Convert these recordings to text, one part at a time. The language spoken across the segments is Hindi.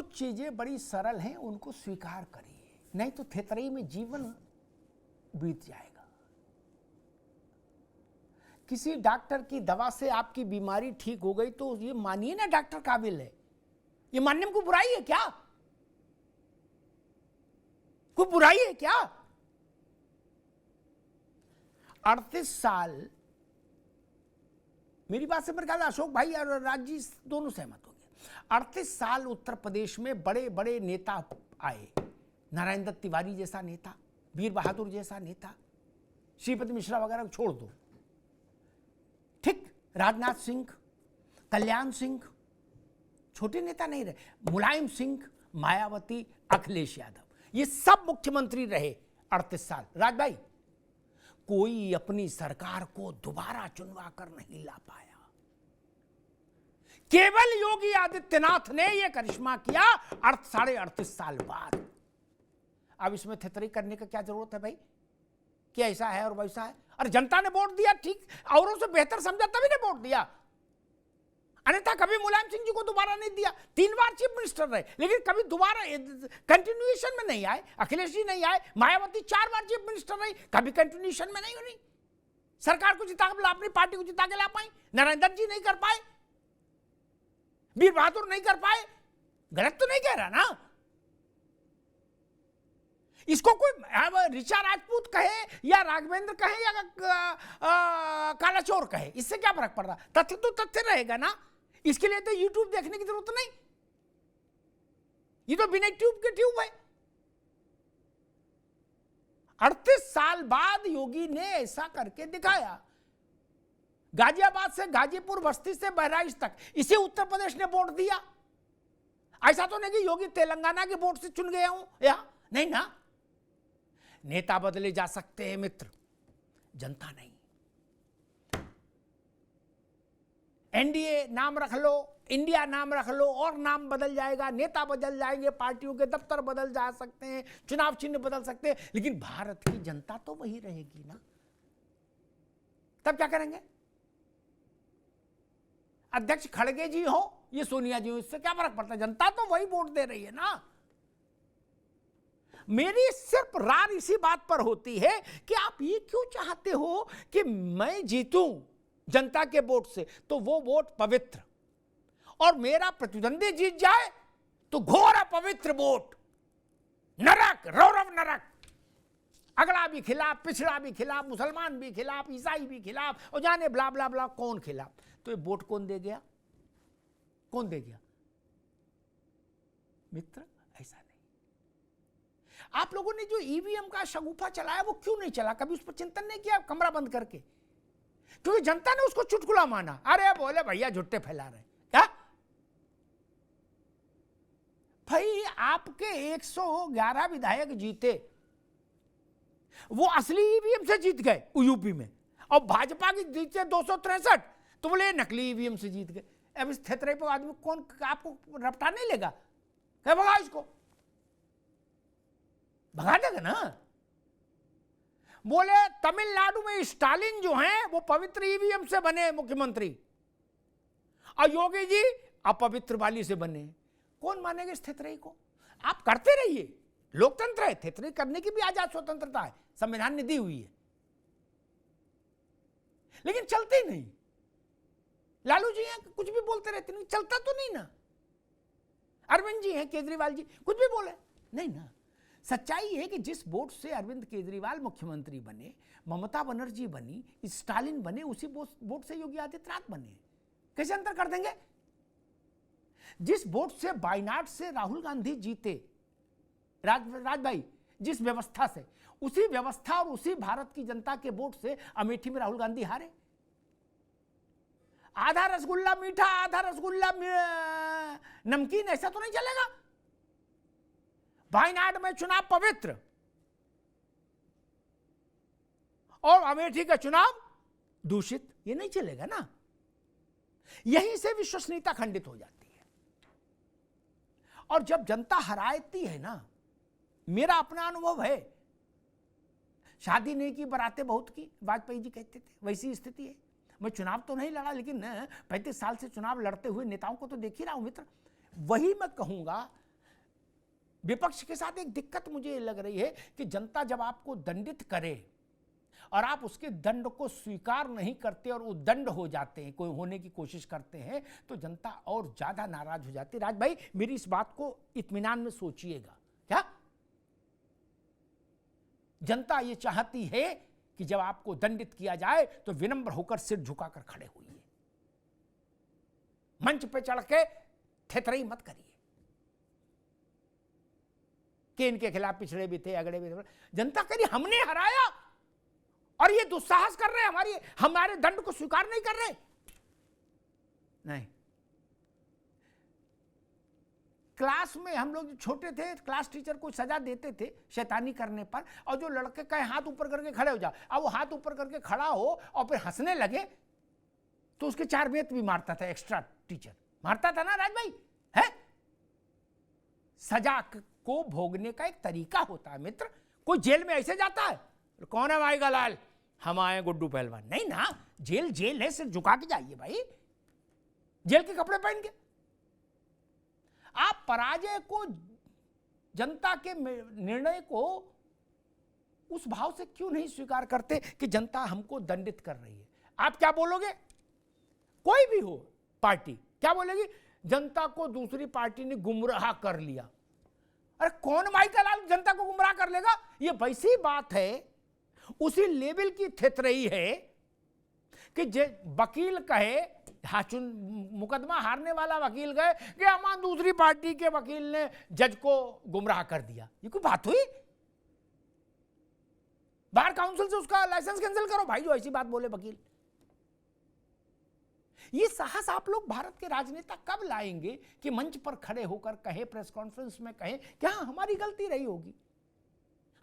कुछ चीजें बड़ी सरल हैं, उनको स्वीकार करिए, नहीं तो थेतरई में जीवन बीत जाएगा। किसी डॉक्टर की दवा से आपकी बीमारी ठीक हो गई तो ये मानिए ना डॉक्टर काबिल है, ये मानने में कोई बुराई है क्या? कोई बुराई है क्या? 38 साल, मेरी बात से मेरे ख्याल अशोक भाई और राज जी दोनों सहमत होंगे। 38 साल उत्तर प्रदेश में बड़े बड़े नेता आए, नारायण दत्त तिवारी जैसा नेता, वीर बहादुर जैसा नेता, श्रीपति मिश्रा वगैरह छोड़ दो, ठीक, राजनाथ सिंह, कल्याण सिंह, छोटे नेता नहीं रहे, मुलायम सिंह, मायावती, अखिलेश यादव, ये सब मुख्यमंत्री रहे 38 साल। राज भाई, कोई अपनी सरकार को दोबारा चुनवा कर नहीं ला पाया, केवल योगी आदित्यनाथ ने यह करिश्मा किया 38.5 साल बाद। अब इसमें थेतरी करने का क्या जरूरत है भाई, कि ऐसा है और वैसा है? और जनता ने वोट दिया, ठीक, औरों से बेहतर समझा तभी ने वोट दिया, अन्यथा कभी मुलायम सिंह जी को दोबारा नहीं दिया। 3 बार चीफ मिनिस्टर रहे, लेकिन कभी दोबारा कंटिन्यूएशन में नहीं आए। अखिलेश जी नहीं आए, मायावती 4 बार चीफ मिनिस्टर रही, कभी कंटिन्यूएशन में नहीं हुई। सरकार को जिता के, अपनी पार्टी को जिता के ला पाई, नारायण दत्त जी नहीं कर पाए, वीर बहादुर नहीं कर पाए। गलत तो नहीं कह रहा ना? इसको कोई ऋचा राजपूत कहे या राघवेंद्र कहे या काला चोर कहे, इससे क्या फर्क पड़ रहा? तथ्य तो तथ्य रहेगा ना। इसके लिए तो यूट्यूब देखने की जरूरत नहीं, ये तो बिना ट्यूब के ट्यूब है। 38 साल बाद योगी ने ऐसा करके दिखाया। गाजियाबाद से गाजीपुर, बस्ती से बहराइच तक इसे उत्तर प्रदेश ने वोट दिया। ऐसा तो नहीं कि योगी तेलंगाना के वोट से चुन गया हूं, या नहीं ना। नेता बदले जा सकते हैं मित्र, जनता नहीं। एनडीए नाम रख लो, इंडिया नाम रख लो, और नाम बदल जाएगा, नेता बदल जाएंगे, पार्टियों के दफ्तर बदल जा सकते हैं, चुनाव चिन्ह बदल सकते हैं, लेकिन भारत की जनता तो वही रहेगी ना। तब क्या करेंगे? अध्यक्ष खड़गे जी हो, ये सोनिया जी हो, इससे क्या फर्क पड़ता है? जनता तो वही वोट दे रही है ना। मेरी सिर्फ रार इसी बात पर होती है कि आप ये क्यों चाहते हो कि मैं जीतूं जनता के वोट से, तो वो वोट पवित्र, और मेरा प्रतिद्वंदी जीत जाए तो घोर अपवित्र वोट, नरक, रौरव नरक। अगला भी खिलाफ, पिछड़ा भी खिलाफ, मुसलमान भी खिलाफ, ईसाई भी खिलाफ, और जाने ब्ला ब्ला ब्ला कौन खिलाफ। तो ये वोट कौन दे गया? कौन दे गया मित्र? ऐसा नहीं। आप लोगों ने जो ईवीएम का शगुफा चलाया वो क्यों नहीं चला? कभी उस पर चिंतन नहीं किया कमरा बंद करके? क्योंकि जनता ने उसको चुटकुला माना। अरे बोले भैया झुट्टे फैला रहे क्या भाई? आपके 111 विधायक जीते, वो असली ईवीएम से जीत गए यूपी में, और भाजपा की जीते 263, तो बोले नकली ईवीएम से जीत गए। अब इस थेतरे पे आदमी कौन आपको रपटा नहीं लेगा? क्या भगा, इसको भगा देगा ना। बोले तमिलनाडु में स्टालिन जो हैं वो पवित्र ईवीएम से बने मुख्यमंत्री, और योगी जी अपवित्र वाली से बने। कौन मानेगा इस थेतरे को? आप करते रहिए, लोकतंत्र है, थेतरे करने की भी आजाद स्वतंत्रता है, संविधान ने दी हुई है, लेकिन चलते नहीं। लालू जी हैं, कुछ भी बोलते रहते नहीं, चलता तो नहीं ना। अरविंद जी हैं, केजरीवाल जी कुछ भी बोले नहीं ना। सच्चाई है कि जिस वोट से अरविंद केजरीवाल मुख्यमंत्री बने, ममता बनर्जी बनी, स्टालिन बने, उसी वोट से योगी आदित्यनाथ बने। कैसे अंतर कर देंगे? जिस वोट से वायनाड से राहुल गांधी जीते, राज भाई, जिस व्यवस्था से, उसी व्यवस्था और उसी भारत की जनता के वोट से अमेठी में राहुल गांधी हारे। आधा रसगुल्ला मीठा, आधा रसगुल्ला नमकीन, ऐसा तो नहीं चलेगा। वायनाड में चुनाव पवित्र और अमेठी का चुनाव दूषित, ये नहीं चलेगा ना। यहीं से विश्वसनीयता खंडित हो जाती है। और जब जनता हराती है ना, मेरा अपना अनुभव है, शादी नहीं की, बरातें बहुत की, वाजपेयी जी कहते थे, वैसी स्थिति है। मैं चुनाव तो नहीं लड़ा, लेकिन 35 साल से चुनाव लड़ते हुए नेताओं को तो देख ही रहा हूं मित्र। वही मैं कहूंगा विपक्ष के साथ एक दिक्कत मुझे ये लग रही है कि जनता जब आपको दंडित करे और आप उसके दंड को स्वीकार नहीं करते और उद्दंड हो जाते हैं, कोई होने की कोशिश करते हैं, तो जनता और ज्यादा नाराज हो जाती है। राज भाई, मेरी इस बात को इत्मीनान में सोचिएगा। क्या जनता ये चाहती है कि जब आपको दंडित किया जाए तो विनम्र होकर सिर झुकाकर खड़े होइए, मंच पे चढ़ के थेथरई मत करिए कि इनके खिलाफ पिछड़े भी थे, अगड़े भी थे। जनता कह रही हमने हराया और ये दुस्साहस कर रहे हैं, हमारे दंड को स्वीकार नहीं कर रहे। नहीं, क्लास में हम लोग छोटे थे, क्लास टीचर को सजा देते थे शैतानी करने पर, और जो लड़के कहे हाथ ऊपर करके खड़े हो जाओ, अब वो हाथ ऊपर करके खड़ा हो और फिर हंसने लगे तो उसके 4 बेत भी मारता था, एक्स्ट्रा टीचर मारता था ना राज भाई, है? सजा को भोगने का एक तरीका होता है मित्र। कोई जेल में ऐसे जाता है, कौन है भाई गलाल, हम आए गुड्डू पहलवान, नहीं ना, जेल जेल है, सिर झुका के जाइए भाई, जेल के कपड़े पहन के। आप पराजय को, जनता के निर्णय को उस भाव से क्यों नहीं स्वीकार करते कि जनता हमको दंडित कर रही है? आप क्या बोलोगे? कोई भी हो पार्टी क्या बोलेगी? जनता को दूसरी पार्टी ने गुमराह कर लिया। अरे कौन भाई का लाल जनता को गुमराह कर लेगा? ये वैसी बात है, उसी लेवल की थेथरई है कि वकील कहे, मुकदमा हारने वाला वकील गए कि हमारा दूसरी पार्टी के वकील ने जज को गुमराह कर दिया। ये कोई बात हुई? बार काउंसिल से उसका लाइसेंस कैंसिल करो भाई, जो ऐसी बात बोले वकील। ये साहस आप लोग भारत के राजनेता कब लाएंगे कि मंच पर खड़े होकर कहे, प्रेस कॉन्फ्रेंस में कहे कि हाँ हमारी गलती रही होगी,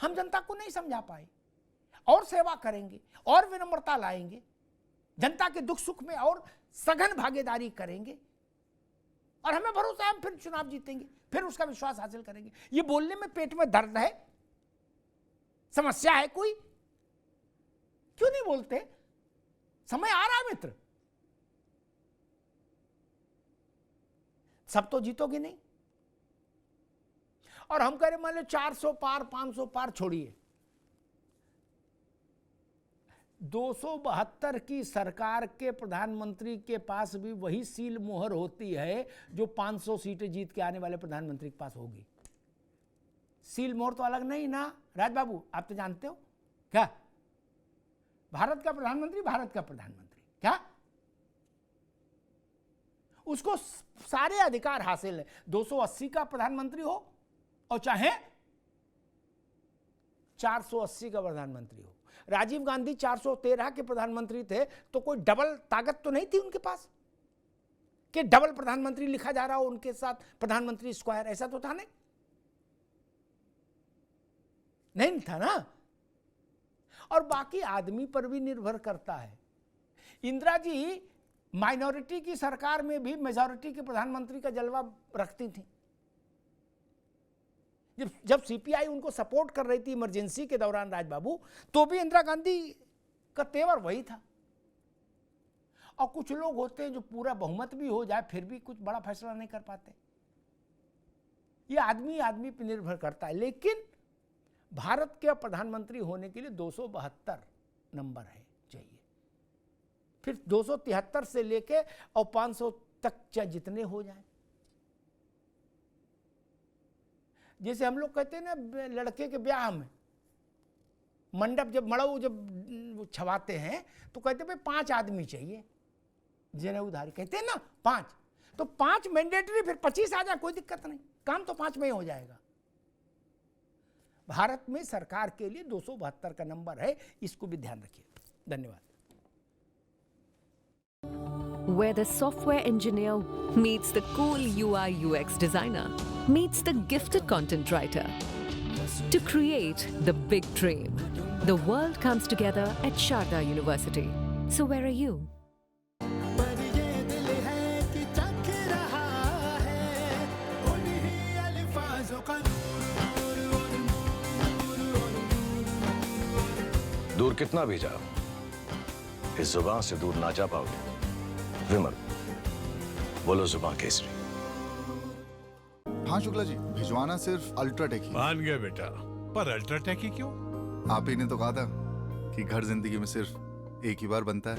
हम जनता को नहीं समझा पाए, और सेवा करेंगे और विनम्रता लाएंगे, जनता के दुख सुख में और सघन भागीदारी करेंगे, और हमें भरोसा है हम फिर चुनाव जीतेंगे, फिर उसका विश्वास हासिल करेंगे। ये बोलने में पेट में दर्द है, समस्या है कोई, क्यों नहीं बोलते? समय आ रहा है मित्र, सब तो जीतोगे नहीं। और हम कह रहे मान लो 400 पार, 500 पार छोड़िए, 272 की सरकार के प्रधानमंत्री के पास भी वही सील मोहर होती है जो 500 सीटें जीत के आने वाले प्रधानमंत्री के पास होगी। सील मोहर तो अलग नहीं ना राज बाबू, आप तो जानते हो क्या? भारत का प्रधानमंत्री भारत का प्रधानमंत्री, क्या उसको सारे अधिकार हासिल है। 280 का प्रधानमंत्री हो और चाहे 480 का प्रधानमंत्री हो। राजीव गांधी 413 के प्रधानमंत्री थे, तो कोई डबल ताकत तो नहीं थी उनके पास कि डबल प्रधानमंत्री लिखा जा रहा हो उनके साथ, प्रधानमंत्री स्क्वायर, ऐसा तो था नहीं था ना। और बाकी आदमी पर भी निर्भर करता है। इंदिरा जी माइनॉरिटी की सरकार में भी मेजॉरिटी के प्रधानमंत्री का जलवा रखती थी। जब सीपीआई उनको सपोर्ट कर रही थी इमरजेंसी के दौरान राज बाबू, तो भी इंदिरा गांधी का तेवर वही था। और कुछ लोग होते हैं जो पूरा बहुमत भी हो जाए फिर भी कुछ बड़ा फैसला नहीं कर पाते। ये आदमी आदमी पर निर्भर करता है। लेकिन भारत के प्रधानमंत्री होने के लिए 272 नंबर है चाहिए, फिर 273 से लेके और 500 तक चाहे जितने हो जाए। जैसे हम लोग कहते हैं ना, लड़के के ब्याह में मंडप जब मड़ऊ जब छवाते हैं तो कहते भाई 5 आदमी चाहिए, जनेऊधारी कहते हैं ना 5, तो 5 मैंडेटरी, फिर 25 आ जाए कोई दिक्कत नहीं, काम तो 5 में ही हो जाएगा। भारत में सरकार के लिए 272 का नंबर है, इसको भी ध्यान रखिए। धन्यवाद। Where the software engineer meets the cool UI UX designer, meets the gifted content writer. To create the big dream, the world comes together at Sharda University. So where are you? दूर कितना भी जाओ, इस जुबान से दूर ना जा पाओगे। विमल, बोलो जुबान केसरी। हाँ शुक्ला जी, भिजवाना सिर्फ अल्ट्राटेक ही। मान गया बेटा, पर अल्ट्राटेक ही क्यों? आप ही ने तो कहा था कि घर जिंदगी में सिर्फ एक ही बार बनता है।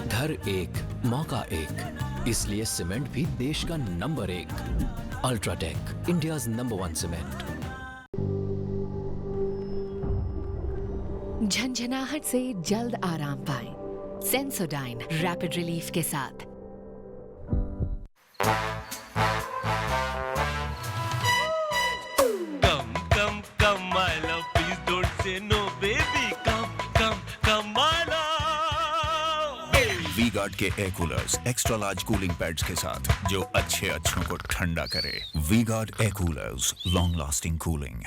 घर एक, मौका एक, इसलिए सीमेंट भी देश का number 1। UltraTech, India's number 1 cement. झंझनाहट से जल्द आराम पाएं सेंसोडाइन रैपिड रिलीफ के साथ। Come, my love, please don't say no, baby. Come, my love. V-Guard के air coolers extra large cooling pads के साथ जो अच्छों को ठंडा करे। V-Guard air coolers, long lasting cooling.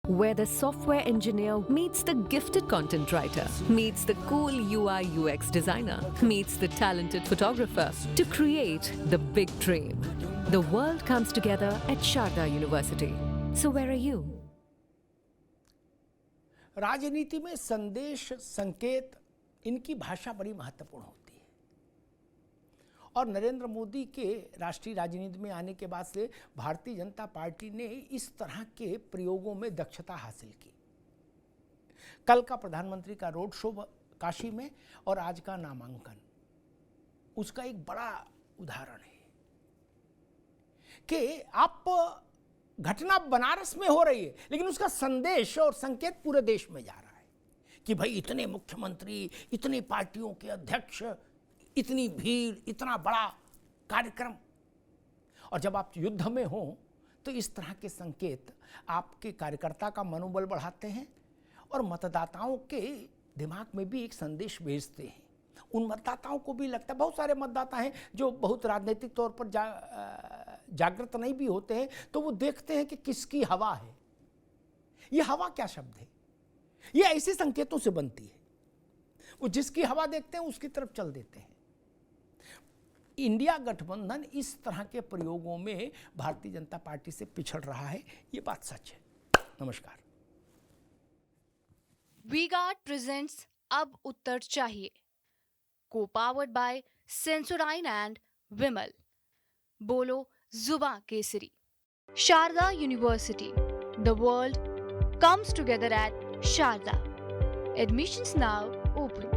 Where the software engineer meets the gifted content writer, meets the cool UI UX designer, meets the talented photographer to create the big dream. The world comes together at Sharda University. So where are you? राजनीति में संदेश, संकेत, इनकी भाषा बड़ी महत्वपूर्ण होती है और नरेंद्र मोदी के राष्ट्रीय राजनीति में आने के बाद से भारतीय जनता पार्टी ने इस तरह के प्रयोगों में दक्षता हासिल की। कल का प्रधानमंत्री का रोड शो काशी में और आज का नामांकन उसका एक बड़ा उदाहरण है कि आप घटना बनारस में हो रही है लेकिन उसका संदेश और संकेत पूरे देश में जा रहा है कि भाई इतने मुख्यमंत्री, इतनी पार्टियों के अध्यक्ष, इतनी भीड़, इतना बड़ा कार्यक्रम। और जब आप युद्ध में हो तो इस तरह के संकेत आपके कार्यकर्ता का मनोबल बढ़ाते हैं और मतदाताओं के दिमाग में भी एक संदेश भेजते हैं। उन मतदाताओं को भी लगता है, बहुत सारे मतदाता हैं जो बहुत राजनीतिक तौर पर जागृत नहीं भी होते हैं, तो वो देखते हैं कि किसकी हवा है। ये हवा क्या शब्द है? ये ऐसे संकेतों से बनती है। वो जिसकी हवा देखते हैं उसकी तरफ चल देते हैं। इंडिया गठबंधन इस तरह के प्रयोगों में भारतीय जनता पार्टी से पिछड़ रहा है, ये बात सच है। नमस्कार। वी-गार्ड प्रेजेंट्स अब उत्तर चाहिए, co-powered by Sensodyne and Vimal. बोलो जुबां केसरी। Sharda university, the world comes together at Sharda. Admissions now open.